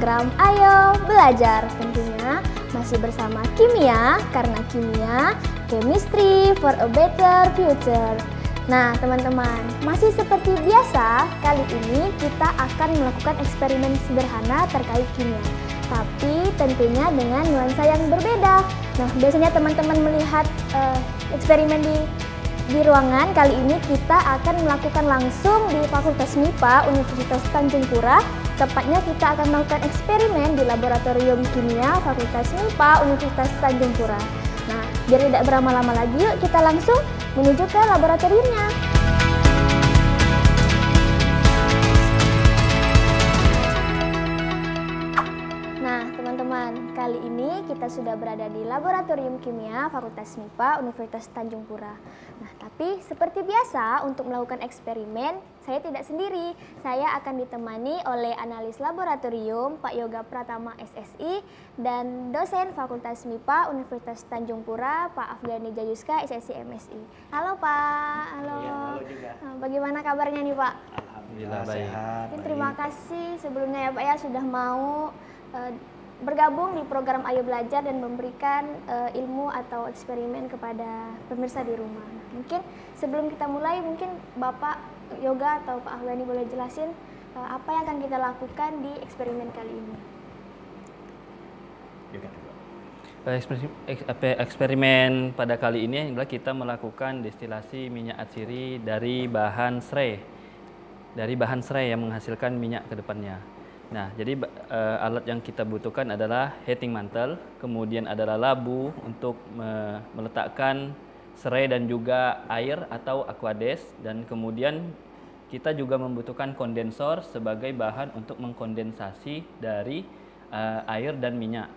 program Ayo Belajar. Tentunya masih bersama kimia, karena kimia, chemistry for a better future. Nah teman-teman, masih seperti biasa, kali ini kita akan melakukan eksperimen sederhana terkait kimia. Tapi tentunya dengan nuansa yang berbeda. Nah biasanya teman-teman melihat eksperimen di ruangan, kali ini kita akan melakukan langsung di Fakultas MIPA Universitas Tanjung Pura. Tepatnya kita akan melakukan eksperimen di Laboratorium Kimia Fakultas MIPA Universitas Tanjung Pura. Nah, biar tidak berlama-lama lagi, yuk kita langsung menuju ke laboratoriumnya. Nah, teman-teman, kali ini kita sudah berada di Laboratorium Kimia Fakultas MIPA Universitas Tanjung Pura. Nah, tapi seperti biasa untuk melakukan eksperimen, saya tidak sendiri. Saya akan ditemani oleh analis laboratorium Pak Yoga Pratama SSI dan dosen Fakultas MIPA Universitas Tanjung Pura Pak Afgani Jayuska SSI MSI. Halo Pak. Halo. Ya, halo juga. Bagaimana kabarnya nih Pak? Alhamdulillah sehat. Terima kasih sebelumnya ya Pak ya sudah mau bergabung di program Ayo Belajar dan memberikan ilmu atau eksperimen kepada pemirsa di rumah. Mungkin sebelum kita mulai, mungkin Bapak Yoga atau Pak Ahwani boleh jelasin apa yang akan kita lakukan di eksperimen kali ini. Eksperimen pada kali ini adalah kita melakukan destilasi minyak atsiri dari bahan serai yang menghasilkan minyak ke depannya. Nah, jadi alat yang kita butuhkan adalah heating mantle, kemudian adalah labu untuk meletakkan serai dan juga air atau aquades, dan kemudian kita juga membutuhkan kondensor sebagai bahan untuk mengkondensasi dari air dan minyak.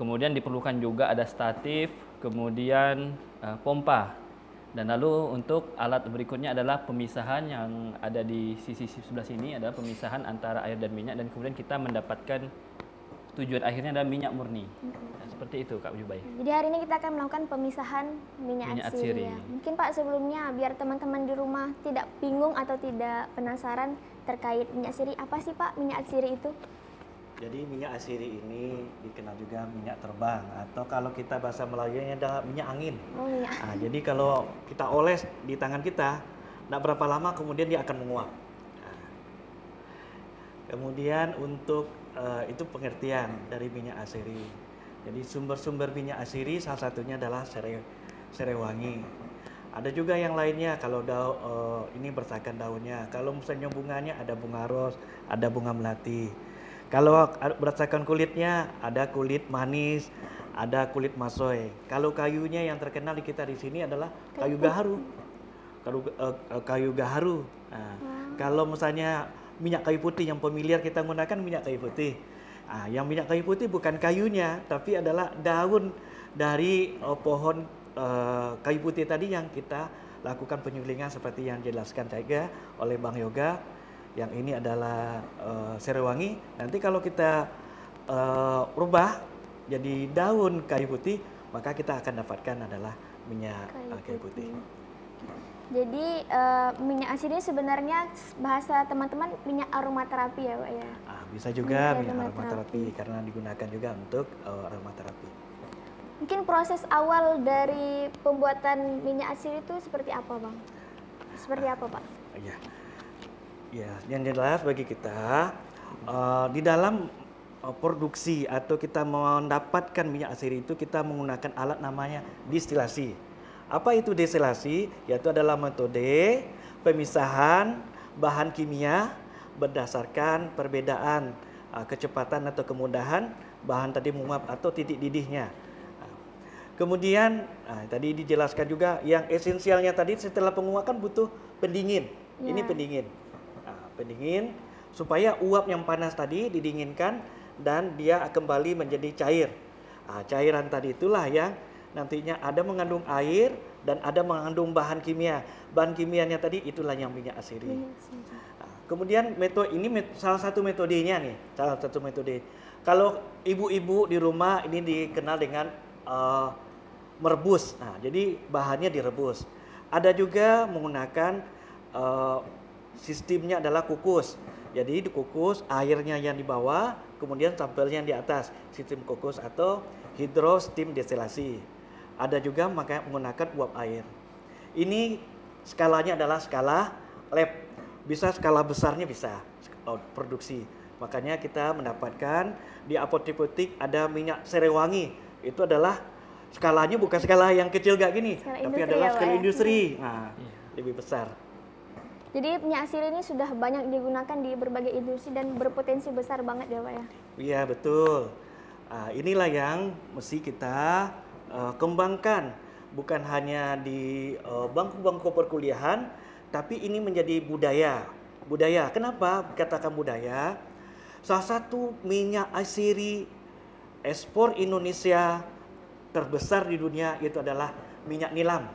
Kemudian diperlukan juga ada statif, kemudian pompa. Dan lalu untuk alat berikutnya adalah pemisahan yang ada di sisi sebelah sini, adalah pemisahan antara air dan minyak, dan kemudian kita mendapatkan tujuan akhirnya adalah minyak murni. Nah, seperti itu Kak Jubai. Jadi hari ini kita akan melakukan pemisahan minyak atsiri. Ya. Mungkin Pak sebelumnya biar teman-teman di rumah tidak bingung atau tidak penasaran terkait minyak atsiri, apa sih Pak minyak atsiri itu? Jadi minyak atsiri ini dikenal juga minyak terbang, atau kalau kita bahasa Melayunya adalah minyak angin. Oh, minyak. Nah, jadi kalau kita oles di tangan kita, tidak berapa lama kemudian dia akan menguap. Nah, kemudian untuk itu pengertian dari minyak atsiri. Jadi sumber-sumber minyak atsiri salah satunya adalah serai wangi. Ada juga yang lainnya, kalau ini berdasarkan daunnya. Kalau misalnya bunganya ada bunga ros, ada bunga melati. Kalau berdasarkan kulitnya ada kulit manis, ada kulit masoy. Kalau kayunya yang terkenal di kita di sini adalah kayu gaharu. Kayu gaharu. Nah, kalau misalnya minyak kayu putih yang familiar kita gunakan minyak kayu putih. Nah, yang minyak kayu putih bukan kayunya, tapi adalah daun dari pohon kayu putih tadi yang kita lakukan penyulingan seperti yang dijelaskan juga oleh Bang Yoga. Yang ini adalah serai wangi. Nanti kalau kita rubah jadi daun kayu putih, maka kita akan dapatkan adalah minyak kayu putih. Jadi minyak atsiri sebenarnya bahasa teman-teman minyak aromaterapi ya Pak ya? Bisa juga minyak aromaterapi karena digunakan juga untuk aromaterapi. Mungkin proses awal dari pembuatan minyak atsiri itu seperti apa Bang? Seperti apa Pak? Ya, yang jelas bagi kita di dalam produksi atau kita mendapatkan minyak atsiri itu kita menggunakan alat namanya distilasi. Apa itu destilasi? Yaitu adalah metode pemisahan bahan kimia berdasarkan perbedaan kecepatan atau kemudahan bahan tadi menguap atau titik didihnya. Kemudian tadi dijelaskan juga yang esensialnya tadi setelah penguapan butuh pendingin. Ini pendingin. Pendingin supaya uap yang panas tadi didinginkan dan dia kembali menjadi cair. Cairan tadi itulah yang nantinya ada mengandung air dan ada mengandung bahan kimia. Bahan kimianya tadi itulah yang minyak atsiri. Kemudian metode ini salah satu metodenya nih, salah satu metode. Kalau ibu-ibu di rumah ini dikenal dengan merebus. Nah, jadi bahannya direbus. Ada juga menggunakan sistemnya adalah kukus. Jadi dikukus, airnya yang dibawa, kemudian sampelnya di atas, sistem kokus atau hidro steam destilasi. Ada juga menggunakan uap air. Ini skalanya adalah skala lab, bisa skala besarnya bisa produksi. Makanya kita mendapatkan di apotek ada minyak serewangi, itu adalah skalanya bukan skala yang kecil gak gini, tapi adalah skala industri. Nah, lebih besar. Jadi minyak asiri ini sudah banyak digunakan di berbagai industri dan berpotensi besar banget ya Pak ya? Iya betul. Inilah yang mesti kita kembangkan, bukan hanya di bangku-bangku perkuliahan, tapi ini menjadi budaya. Budaya, kenapa katakan budaya? Salah satu minyak asiri ekspor Indonesia terbesar di dunia itu adalah minyak nilam.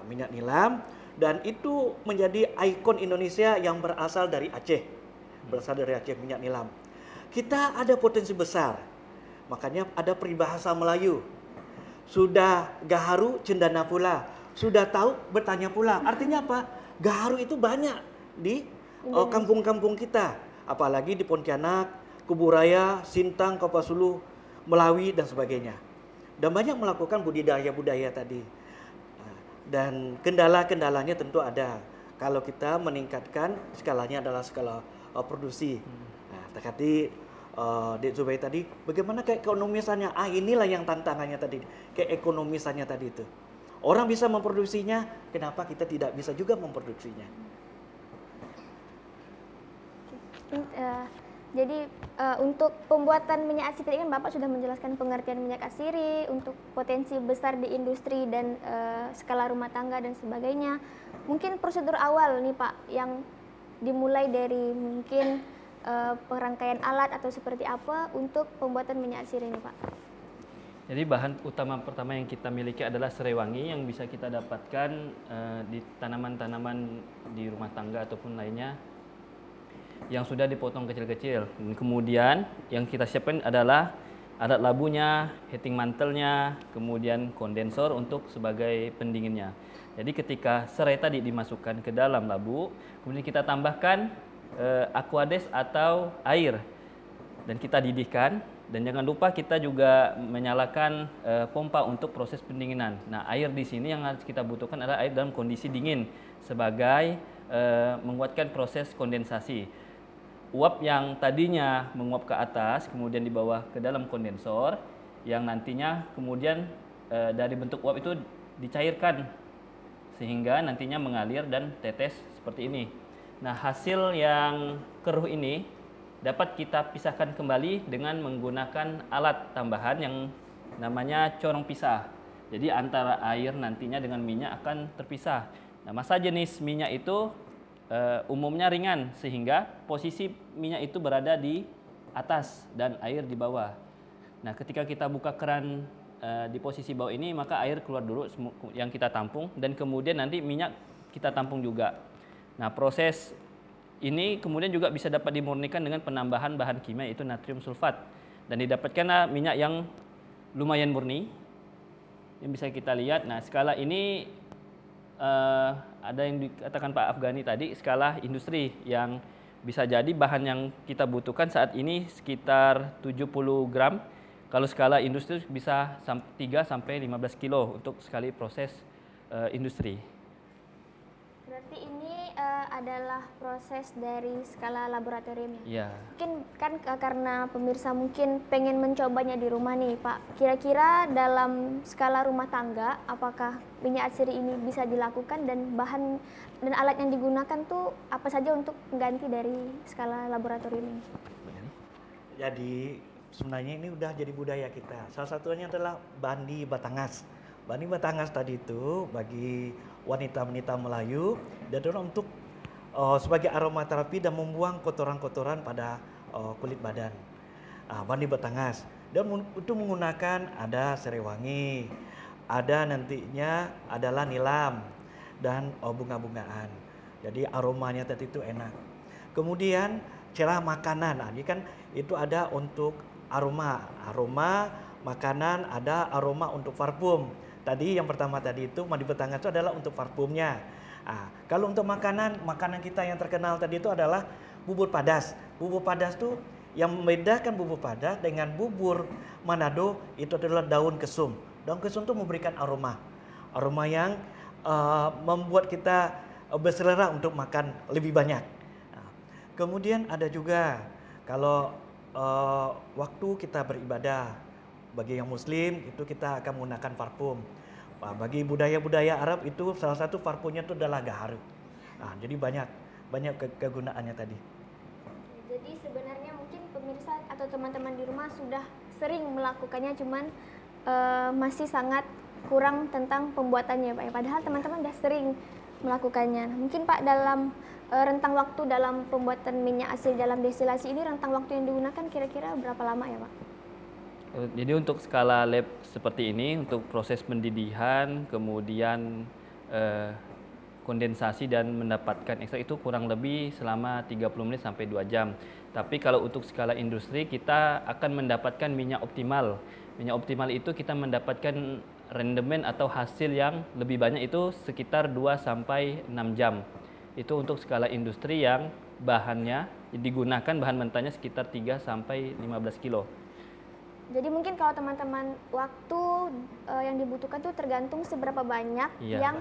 Minyak nilam, dan itu menjadi ikon Indonesia yang berasal dari Aceh. Berasal dari Aceh, minyak nilam. Kita ada potensi besar. Makanya ada peribahasa Melayu. Sudah gaharu cendana pula. Sudah tahu bertanya pula. Artinya apa? Gaharu itu banyak di kampung-kampung kita. Apalagi di Pontianak, Kuburaya, Sintang, Kopasulu, Melawi dan sebagainya. Dan banyak melakukan budidaya tadi. Dan kendala-kendalanya tentu ada. Kalau kita meningkatkan skalanya adalah skala produksi. Tadi Dek Zubai tadi, bagaimana keekonomisannya? Inilah yang tantangannya tadi, keekonomisannya tadi itu. Orang bisa memproduksinya, kenapa kita tidak bisa juga memproduksinya? Jadi untuk pembuatan minyak asiri kan Bapak sudah menjelaskan pengertian minyak asiri untuk potensi besar di industri dan skala rumah tangga dan sebagainya. Mungkin prosedur awal nih Pak yang dimulai dari mungkin perangkaian alat atau seperti apa untuk pembuatan minyak asiri ini Pak? Jadi bahan utama pertama yang kita miliki adalah serai wangi yang bisa kita dapatkan di tanaman-tanaman di rumah tangga ataupun lainnya yang sudah dipotong kecil-kecil. Kemudian yang kita siapkan adalah alat labunya, heating mantelnya, kemudian kondensor untuk sebagai pendinginnya. Jadi ketika serai tadi dimasukkan ke dalam labu, kemudian kita tambahkan aquades atau air dan kita didihkan. Dan jangan lupa kita juga menyalakan pompa untuk proses pendinginan. Nah, air di sini yang harus kita butuhkan adalah air dalam kondisi dingin sebagai menguatkan proses kondensasi. Uap yang tadinya menguap ke atas kemudian dibawa ke dalam kondensor yang nantinya kemudian dari bentuk uap itu dicairkan sehingga nantinya mengalir dan tetes seperti ini. Nah, hasil yang keruh ini dapat kita pisahkan kembali dengan menggunakan alat tambahan yang namanya corong pisah. Jadi antara air nantinya dengan minyak akan terpisah. Nah, masa jenis minyak itu umumnya ringan sehingga posisi minyak itu berada di atas dan air di bawah. Nah, ketika kita buka keran di posisi bawah ini, maka air keluar dulu yang kita tampung dan kemudian nanti minyak kita tampung juga. Nah, proses ini kemudian juga bisa dapat dimurnikan dengan penambahan bahan kimia yaitu natrium sulfat dan didapatkanlah minyak yang lumayan murni yang bisa kita lihat. Nah, skala ini ada yang dikatakan Pak Afghani tadi, skala industri yang bisa jadi bahan yang kita butuhkan saat ini sekitar 70 gram. Kalau skala industri bisa 3 sampai 15 kilo untuk sekali proses industri. Berarti ini adalah proses dari skala laboratorium ya? Iya. Mungkin kan karena pemirsa mungkin pengen mencobanya di rumah nih Pak. Kira-kira dalam skala rumah tangga, apakah minyak asiri ini bisa dilakukan dan bahan dan alat yang digunakan tuh apa saja untuk mengganti dari skala laboratorium ini? Jadi sebenarnya ini udah jadi budaya kita. Salah satunya adalah bandi batangas. Bandi batangas tadi itu bagi wanita-wanita Melayu dan untuk sebagai aromaterapi dan membuang kotoran-kotoran pada kulit badan. Bandi batangas dan itu menggunakan ada serai wangi, ada nantinya adalah nilam dan bunga-bungaan. Jadi aromanya tadi itu enak. Kemudian cerah makanan. Ini kan itu ada untuk aroma makanan, ada aroma untuk parfum. Tadi yang pertama tadi itu mandi batangas itu adalah untuk parfumnya. Kalau untuk makanan kita yang terkenal tadi itu adalah bubur padas. Bubur padas itu yang membedakan bubur Padang dengan bubur Manado itu adalah daun kesum. Daun kesum itu memberikan aroma yang membuat kita berselera untuk makan lebih banyak. Nah, kemudian ada juga kalau waktu kita beribadah, bagi yang Muslim itu kita akan menggunakan parfum. Bagi budaya-budaya Arab itu salah satu parfumnya itu adalah gaharu. Nah, jadi banyak kegunaannya tadi. Jadi sebenarnya mungkin pemirsa atau teman-teman di rumah sudah sering melakukannya, cuman masih sangat kurang tentang pembuatannya Pak ya. Padahal teman-teman sudah sering melakukannya. Mungkin Pak dalam rentang waktu dalam pembuatan minyak asiri dalam destilasi ini, rentang waktu yang digunakan kira-kira berapa lama ya Pak? Jadi untuk skala lab seperti ini, untuk proses pendidihan, kemudian kondensasi dan mendapatkan ekstrak itu kurang lebih selama 30 menit sampai 2 jam. Tapi kalau untuk skala industri kita akan mendapatkan minyak optimal. Minyak optimal itu kita mendapatkan rendemen atau hasil yang lebih banyak itu sekitar 2 sampai 6 jam. Itu untuk skala industri yang bahannya digunakan bahan mentahnya sekitar 3 sampai 15 kilo. Jadi mungkin kalau teman-teman waktu yang dibutuhkan tuh tergantung seberapa banyak yang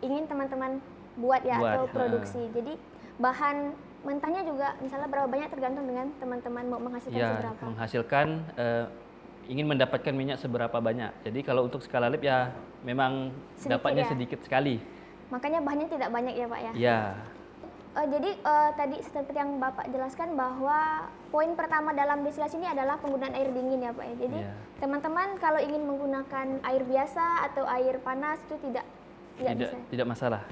ingin teman-teman buat ya atau produksi. Jadi bahan mentahnya juga misalnya berapa banyak tergantung dengan teman-teman mau menghasilkan seberapa. Menghasilkan ingin mendapatkan minyak seberapa banyak. Jadi kalau untuk skala lab ya memang sedikit dapatnya sedikit sekali. Makanya bahannya tidak banyak ya Pak ya? Iya. Jadi tadi seperti yang Bapak jelaskan bahwa poin pertama dalam destilasi ini adalah penggunaan air dingin ya Pak ya. Jadi teman-teman kalau ingin menggunakan air biasa atau air panas itu tidak masalah.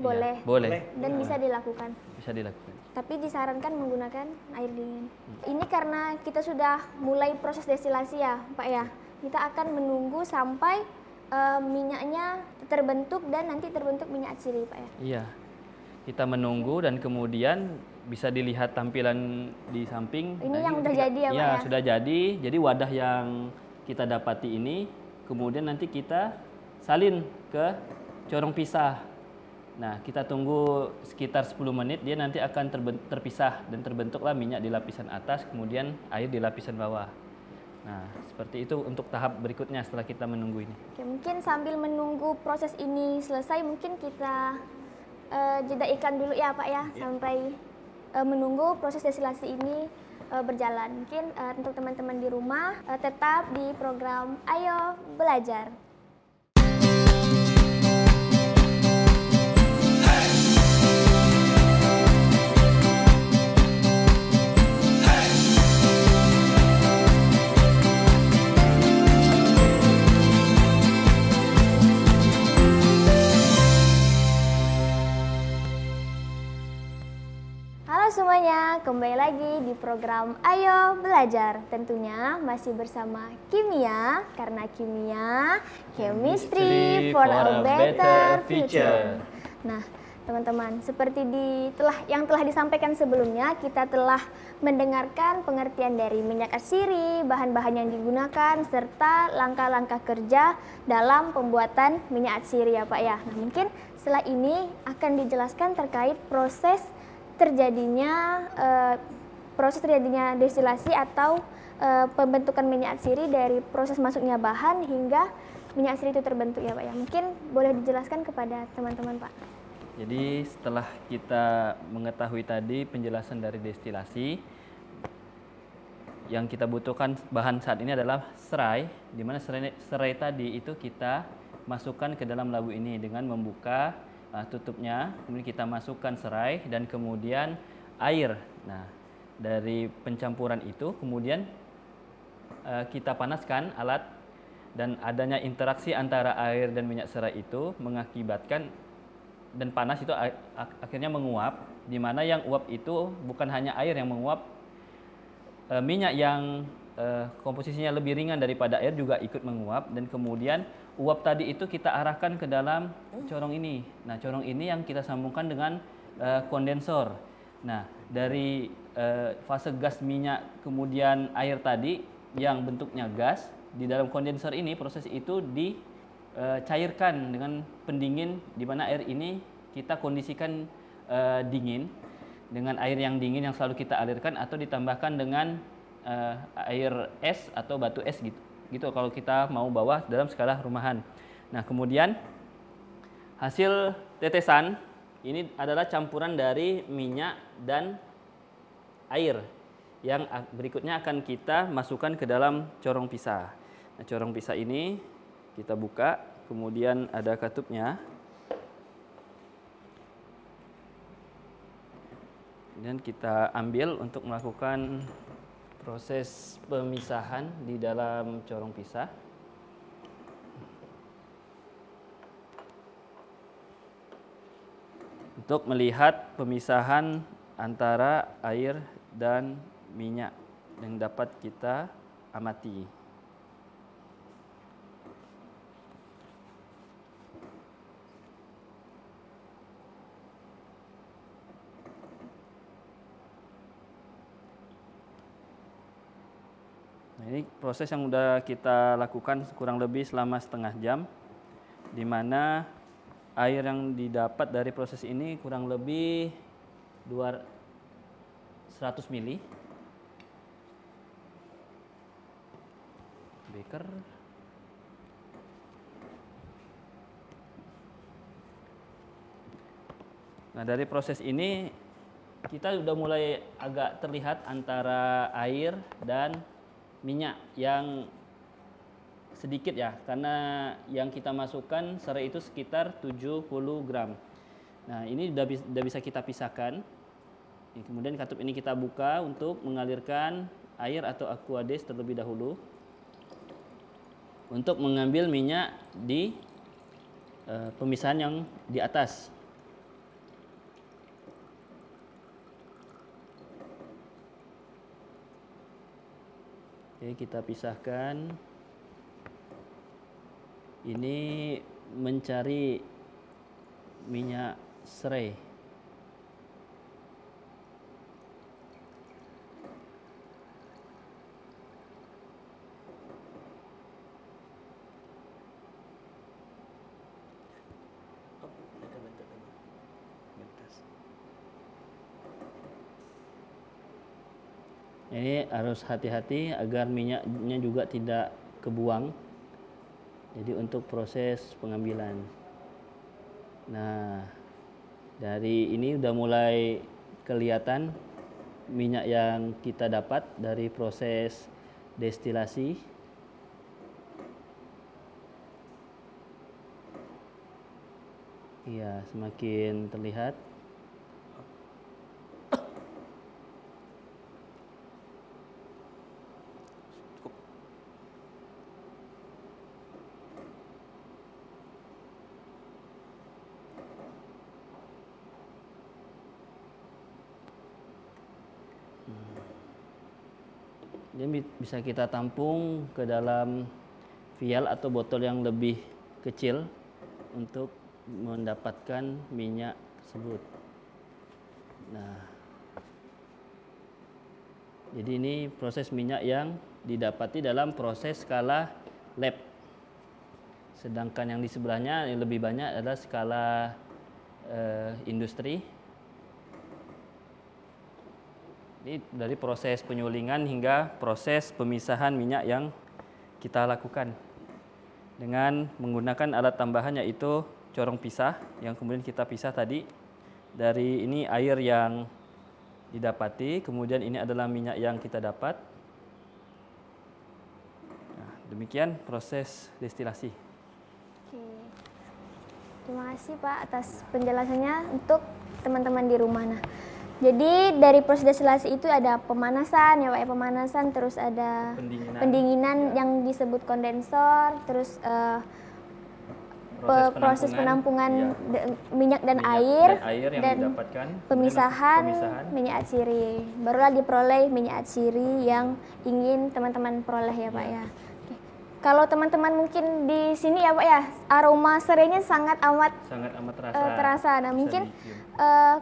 Boleh. Boleh. Dan bisa dilakukan. Bisa dilakukan. Tapi disarankan menggunakan air dingin. Ini karena kita sudah mulai proses destilasi ya Pak ya. Kita akan menunggu sampai minyaknya terbentuk dan nanti terbentuk minyak asiri Pak ya. Iya. Kita menunggu dan kemudian bisa dilihat tampilan di samping. Ini yang udah jadi ya Pak ya? Sudah jadi. Jadi wadah yang kita dapati ini kemudian nanti kita salin ke corong pisah. Nah, kita tunggu sekitar 10 menit, dia nanti akan terpisah dan terbentuklah minyak di lapisan atas, kemudian air di lapisan bawah. Nah, seperti itu untuk tahap berikutnya setelah kita menunggu ini. Oke, mungkin sambil menunggu proses ini selesai, mungkin kita jeda iklan dulu ya Pak ya, sampai menunggu proses destilasi ini berjalan. Mungkin untuk teman-teman di rumah tetap di program Ayo Belajar. Semuanya, kembali lagi di program Ayo Belajar. Tentunya masih bersama Kimia, karena Kimia, Chemistry for a Better Future. Nah, teman-teman, seperti yang telah disampaikan sebelumnya, kita telah mendengarkan pengertian dari minyak asiri, bahan-bahan yang digunakan, serta langkah-langkah kerja dalam pembuatan minyak asiri ya Pak ya. Nah, mungkin setelah ini akan dijelaskan terkait proses terjadinya destilasi atau pembentukan minyak asiri dari proses masuknya bahan hingga minyak asiri itu terbentuk ya Pak ya. Mungkin boleh dijelaskan kepada teman-teman Pak. Jadi setelah kita mengetahui tadi penjelasan dari destilasi, yang kita butuhkan bahan saat ini adalah serai, di mana serai tadi itu kita masukkan ke dalam labu ini dengan membuka tutupnya, kemudian kita masukkan serai dan kemudian air. Nah, dari pencampuran itu kemudian kita panaskan alat, dan adanya interaksi antara air dan minyak serai itu mengakibatkan, dan panas itu akhirnya menguap, di mana yang uap itu bukan hanya air yang menguap, minyak yang komposisinya lebih ringan daripada air juga ikut menguap, dan kemudian uap tadi itu kita arahkan ke dalam corong ini. Nah, corong ini yang kita sambungkan dengan kondensor. Nah, dari fase gas minyak kemudian air tadi yang bentuknya gas, di dalam kondensor ini proses itu dicairkan dengan pendingin, di mana air ini kita kondisikan dingin. dengan air yang dingin yang selalu kita alirkan atau ditambahkan dengan air es atau batu es gitu. Gitu kalau kita mau bawa dalam skala rumahan. Nah, kemudian hasil tetesan ini adalah campuran dari minyak dan air yang berikutnya akan kita masukkan ke dalam corong pisah. Nah, corong pisah ini kita buka, kemudian ada katupnya. Dan kita ambil untuk melakukan proses pemisahan di dalam corong pisah. Untuk melihat pemisahan antara air dan minyak yang dapat kita amati. Nah, ini proses yang sudah kita lakukan kurang lebih selama setengah jam, di mana air yang didapat dari proses ini kurang lebih 100 ml. Beker. Nah, dari proses ini kita sudah mulai agak terlihat antara air dan minyak yang sedikit ya, karena yang kita masukkan serai itu sekitar 70 gram. Nah, ini sudah bisa kita pisahkan. Kemudian katup ini kita buka untuk mengalirkan air atau aquades terlebih dahulu untuk mengambil minyak di pemisahan yang di atas. Oke, kita pisahkan. Ini mencari minyak serai. Ini harus hati-hati agar minyaknya juga tidak kebuang. Jadi untuk proses pengambilan. Nah, dari ini udah mulai kelihatan minyak yang kita dapat dari proses destilasi. Iya, semakin terlihat. Jadi bisa kita tampung ke dalam vial atau botol yang lebih kecil untuk mendapatkan minyak tersebut. Nah, jadi ini proses minyak yang didapati dalam proses skala lab. Sedangkan yang di sebelahnya yang lebih banyak adalah skala industri. Ini dari proses penyulingan hingga proses pemisahan minyak yang kita lakukan dengan menggunakan alat tambahan yaitu corong pisah yang kemudian kita pisah tadi. Dari ini air yang didapati, kemudian ini adalah minyak yang kita dapat. Nah, demikian proses destilasi. Oke. Terima kasih Pak atas penjelasannya untuk teman-teman di rumah. Nah, jadi dari proses destilasi itu ada pemanasan ya Pak, pemanasan, terus ada pendinginan ya, yang disebut kondensor, terus proses penampungan ya, minyak dan air yang didapatkan, pemisahan minyak atsiri. Barulah diperoleh minyak atsiri yang ingin teman-teman peroleh ya Pak ya. Oke. Kalau teman-teman mungkin di sini ya Pak ya, aroma serainya sangat amat terasa. Nah, mungkin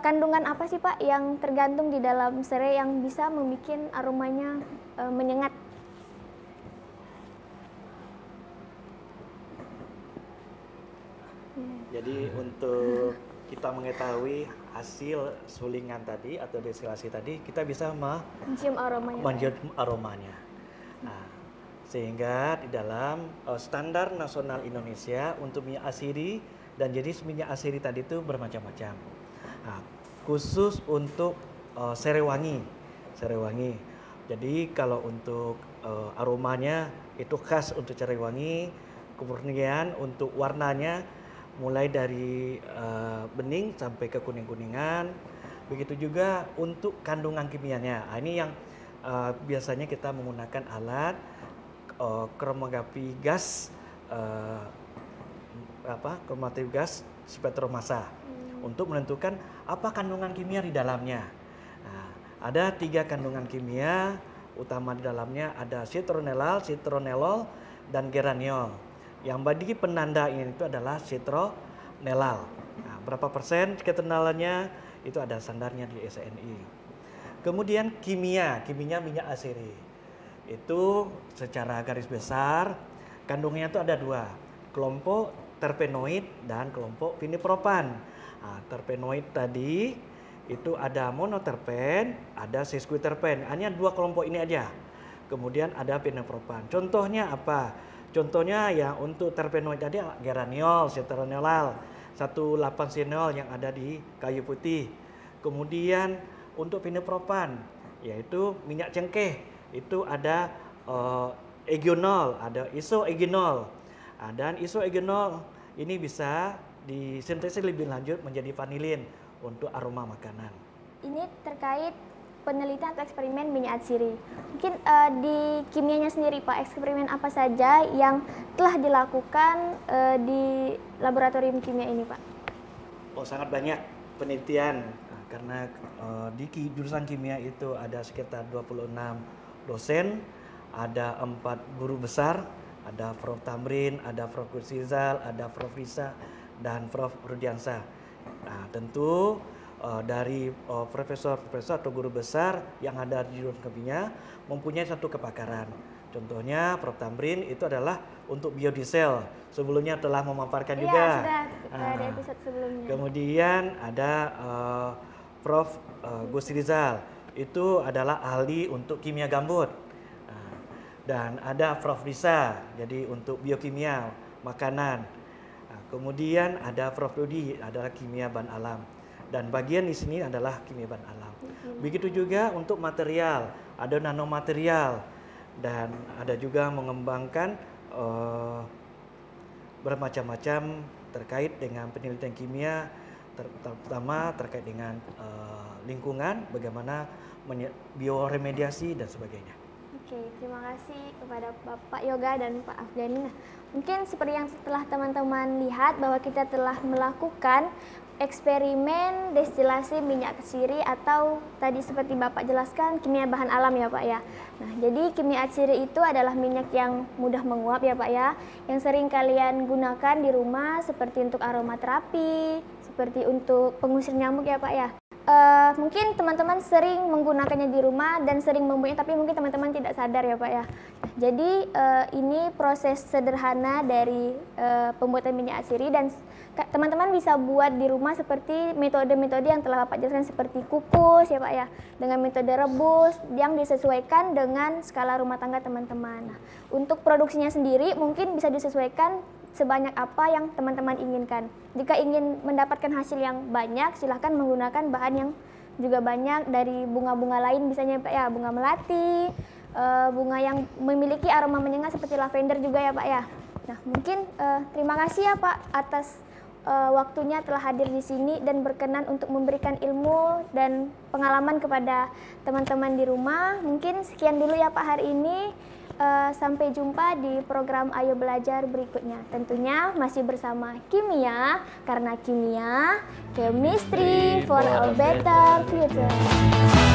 kandungan apa sih Pak yang tergantung di dalam serai yang bisa membuat aromanya menyengat? Jadi untuk kita mengetahui hasil sulingan tadi atau destilasi tadi, kita bisa mencium aromanya. mencium aromanya. Nah, sehingga di dalam standar nasional Indonesia untuk minyak asiri dan jenis minyak asiri tadi itu bermacam-macam. Nah, khusus untuk serewangi. Jadi kalau untuk aromanya itu khas untuk serewangi, kemudian untuk warnanya mulai dari bening sampai ke kuning-kuningan. Begitu juga untuk kandungan kimianya. Nah, ini yang biasanya kita menggunakan alat kromatografi gas kromatografi gas spektromasa untuk menentukan apa kandungan kimia di dalamnya. Nah, ada 3 kandungan kimia utama di dalamnya, ada citronellal, citronellol, dan geraniol. Yang bagi penanda ini itu adalah citronellal. Nah, berapa persen ketenalannya itu ada standarnya di SNI. Kemudian kimia minyak asiri. Itu secara garis besar kandungannya itu ada 2, kelompok terpenoid dan kelompok vinipropan. Nah, terpenoid tadi itu ada monoterpen, ada sesquiterpen. Hanya 2 kelompok ini aja. Kemudian ada vinipropan. Contohnya apa? Contohnya ya untuk terpenoid tadi geraniol, citronellal, 1,8-senol yang ada di kayu putih. Kemudian untuk vinipropan yaitu minyak cengkeh. Itu ada eugenol, ada isoeugenol. Dan isoeugenol ini bisa disintesis lebih lanjut menjadi vanilin untuk aroma makanan. Ini terkait penelitian atau eksperimen minyak asiri. Mungkin di kimianya sendiri Pak, eksperimen apa saja yang telah dilakukan di laboratorium kimia ini Pak? Oh, sangat banyak penelitian. Nah, karena di jurusan kimia itu ada sekitar 26 dosen, ada 4 guru besar, ada Prof. Tamrin, ada Prof. Kusizal, ada Prof. Risa, dan Prof. Rudiansa. Nah, tentu dari profesor-profesor atau guru besar yang ada di jurusan kimia mempunyai satu kepakaran. Contohnya Prof. Tamrin itu adalah untuk biodiesel. Sebelumnya telah memaparkan juga. Sudah di episode sebelumnya. Kemudian ada Prof. Gus Rizal. Itu adalah ahli untuk kimia gambut. Dan ada Prof. Risa, jadi untuk biokimia makanan. Kemudian ada Prof. Rudi, adalah kimia bahan alam. Dan bagian di sini adalah kimia bahan alam. Begitu juga untuk material, ada nanomaterial. Dan ada juga mengembangkan bermacam-macam terkait dengan penelitian kimia, terutama terkait dengan lingkungan, bagaimana bioremediasi dan sebagainya. Oke, terima kasih kepada Bapak Yoga dan Pak Afgani. Nah, mungkin seperti yang setelah teman-teman lihat bahwa kita telah melakukan eksperimen destilasi minyak asiri atau tadi seperti Bapak jelaskan kimia bahan alam ya Pak ya. Nah, jadi kimia asiri itu adalah minyak yang mudah menguap ya Pak ya, yang sering kalian gunakan di rumah seperti untuk aromaterapi, seperti untuk pengusir nyamuk ya Pak ya. Mungkin teman-teman sering menggunakannya di rumah dan sering mempunyai, tapi mungkin teman-teman tidak sadar ya Pak ya. Nah, jadi ini proses sederhana dari pembuatan minyak asiri dan teman-teman bisa buat di rumah seperti metode-metode yang telah Bapak jelaskan seperti kukus ya Pak ya, dengan metode rebus yang disesuaikan dengan skala rumah tangga teman-teman. Nah, untuk produksinya sendiri mungkin bisa disesuaikan sebanyak apa yang teman-teman inginkan. Jika ingin mendapatkan hasil yang banyak, silahkan menggunakan bahan yang juga banyak dari bunga-bunga lain, misalnya Pak ya, bunga melati, bunga yang memiliki aroma menyengat seperti lavender juga ya Pak ya. Nah, mungkin terima kasih ya Pak atas waktunya telah hadir di sini dan berkenan untuk memberikan ilmu dan pengalaman kepada teman-teman di rumah. Mungkin sekian dulu ya Pak hari ini. Sampai jumpa di program Ayo Belajar berikutnya. Tentunya masih bersama Kimia, karena kimia, chemistry for a better future.